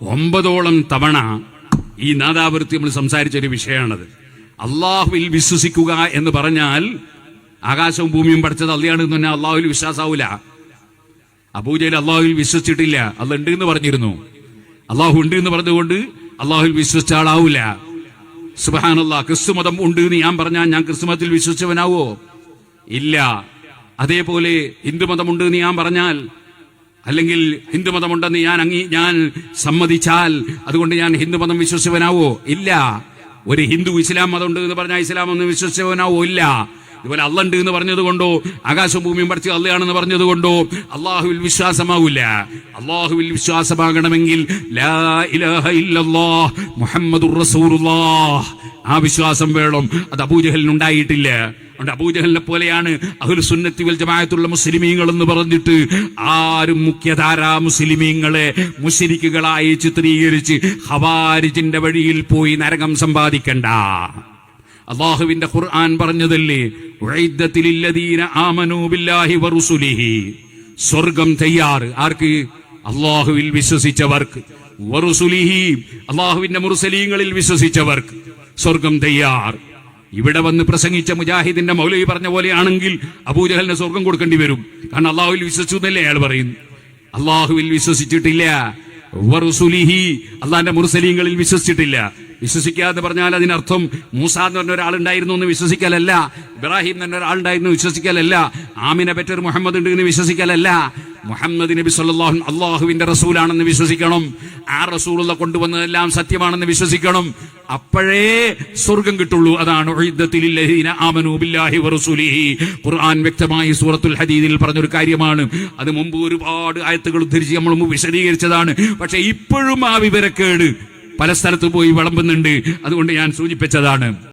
9ഓളം തവണ ഈ നാദാവൃത്തി നമ്മൾ സംസാരിച്ചൊരു വിഷയമാണത്. അള്ളാഹുവിൽ വിശ്വസിക്കുക എന്ന് പറഞ്ഞാൽ ആകാശവും ഭൂമിയും പഠിച്ചത് അള്ളയാണെന്ന് പറഞ്ഞാൽ അള്ളാഹുവിൽ വിശ്വാസാവൂല. അബൂജഹൽ അള്ളാഹുവിൽ വിശ്വസിച്ചിട്ടില്ല, അള്ളാഹ് ഉണ്ട് എന്ന് പറഞ്ഞിരുന്നു. അള്ളാഹു ഉണ്ട് എന്ന് പറഞ്ഞുകൊണ്ട് അള്ളാഹുവിൽ വിശ്വസിച്ച ആളാവൂല. സുബ്ഹാനല്ലാഹ്. ക്രിസ്തുമതം ഉണ്ട് എന്ന് ഞാൻ പറഞ്ഞാൽ ഞാൻ ക്രിസ്തുമതത്തിൽ വിശ്വസിച്ചവനാവോ? ഇല്ല. അതേപോലെ ഹിന്ദുമതമുണ്ട് എന്ന് ഞാൻ പറഞ്ഞാൽ, അല്ലെങ്കിൽ ഹിന്ദുമതമുണ്ടെന്ന് ഞാൻ സമ്മതിച്ചാൽ അതുകൊണ്ട് ഞാൻ ഹിന്ദുമതം വിശ്വസിച്ചവനാവോ? ഇല്ല. ഒരു ഹിന്ദു ഇസ്ലാം മതം ഉണ്ട് എന്ന് പറഞ്ഞാൽ ഇസ്ലാം ഒന്ന് വിശ്വസിച്ചവനാവോ? ഇല്ല. ഇതുപോലെ അള്ളാഹ് ഉണ്ട് എന്ന് പറഞ്ഞതുകൊണ്ടോ ആകാശവും ഭൂമിയും പഠിച്ച അള്ളയാണെന്ന് പറഞ്ഞതുകൊണ്ടോ അള്ളാഹുവിൽ വിശ്വാസമാവില്ല. അള്ളാഹുവിൽ വിശ്വാസമാകണമെങ്കിൽ ലാ ഇലാഹ ഇല്ലല്ലാഹ് മുഹമ്മദുർ റസൂലുള്ളാഹ്, ആ വിശ്വാസം വേണം. അത് അബൂജഹലിനുണ്ടായിട്ടില്ല. അതുകൊണ്ട് അബൂജഹലിനെ പോലെയാണ് അഹ്ലു സുന്നത്തി വൽ ജമാഅത്തുള്ള മുസ്ലിമീങ്ങൾ എന്ന് പറഞ്ഞിട്ട് ആരും മുഖ്യധാരാ മുസ്ലിമീങ്ങളെ മുശ്രിക്കുകളായി ചിത്രീകരിച്ച് ഖവാരിജിന്റെ വഴിയിൽ പോയി നരകം സമ്പാദിക്കണ്ട. അല്ലാഹുവിന്റെ ഖുർആൻ പറഞ്ഞതല്ലേ, ഉഇദ്ദത്തിൽ ലദീന ആമനൂ ബില്ലാഹി വറുസുലിഹി, സ്വർഗം തയ്യാർ ആർക്ക്? അല്ലാഹുവിൽ വിശ്വസിച്ചവർക്ക്. വറുസുലിഹി, അല്ലാഹുവിന്റെ മുർസലീങ്ങളിൽ വിശ്വസിച്ചവർക്ക് സ്വർഗം തയ്യാർ. ഇവിടെ വന്ന് പ്രസംഗിച്ച മുജാഹിദിന്റെ മൗലവി പറഞ്ഞ പോലെയാണെങ്കിൽ അബൂജഹലിന് സ്വർഗം കൊടുക്കേണ്ടി വരും. കാരണം അള്ളാഹുവിൽ വിശ്വസിച്ചു എന്നല്ലേ അയാൾ പറയുന്നു. അള്ളാഹുവിൽ വിശ്വസിച്ചിട്ടില്ല. വറുസുലിഹി, അള്ളാന്റെ മുർസലീങ്ങളിൽ വിശ്വസിച്ചിട്ടില്ല. വിശ്വസിക്കാതെ പറഞ്ഞാൽ അതിനർത്ഥം മൂസ എന്ന് പറഞ്ഞ ഒരാളുണ്ടായിരുന്നു എന്ന് വിശ്വസിക്കലല്ല, ഇബ്രാഹിം എന്ന് പറഞ്ഞ ഒരാളുണ്ടായിരുന്നു വിശ്വസിക്കലല്ല, ആമിനെ പറ്റൊരു മുഹമ്മദ് ഉണ്ട് എന്ന് വിശ്വസിക്കലല്ല. മുഹമ്മദ് നബി സല്ലല്ലാഹു അള്ളാഹുവിന്റെ റസൂലാണെന്ന് വിശ്വസിക്കണം. ആ റസൂലുള്ള കൊണ്ടുവന്നതെല്ലാം സത്യമാണെന്ന് വിശ്വസിക്കണം. അപ്പോഴേ സ്വർഗം കിട്ടുള്ളൂ. അതാണ് ഉഇദ്ദത്തിൽ ലദീന ആമനൂ ബില്ലാഹി വറസൂലിഹി. ഖുർആൻ വ്യക്തമായി സൂറത്തുൽ ഹദീദിൽ പറഞ്ഞൊരു കാര്യമാണ്. അത് മുമ്പ് ഒരുപാട് ആയത്തുകൾ ഉദ്ധരിച്ച് നമ്മൾ മുമ്പ് വിശദീകരിച്ചതാണ്. പക്ഷെ ഇപ്പോഴും ആ വിവരക്കേട് പല സ്ഥലത്ത് പോയി വിളമ്പുന്നുണ്ട്. അതുകൊണ്ട് ഞാൻ സൂചിപ്പിച്ചതാണ്.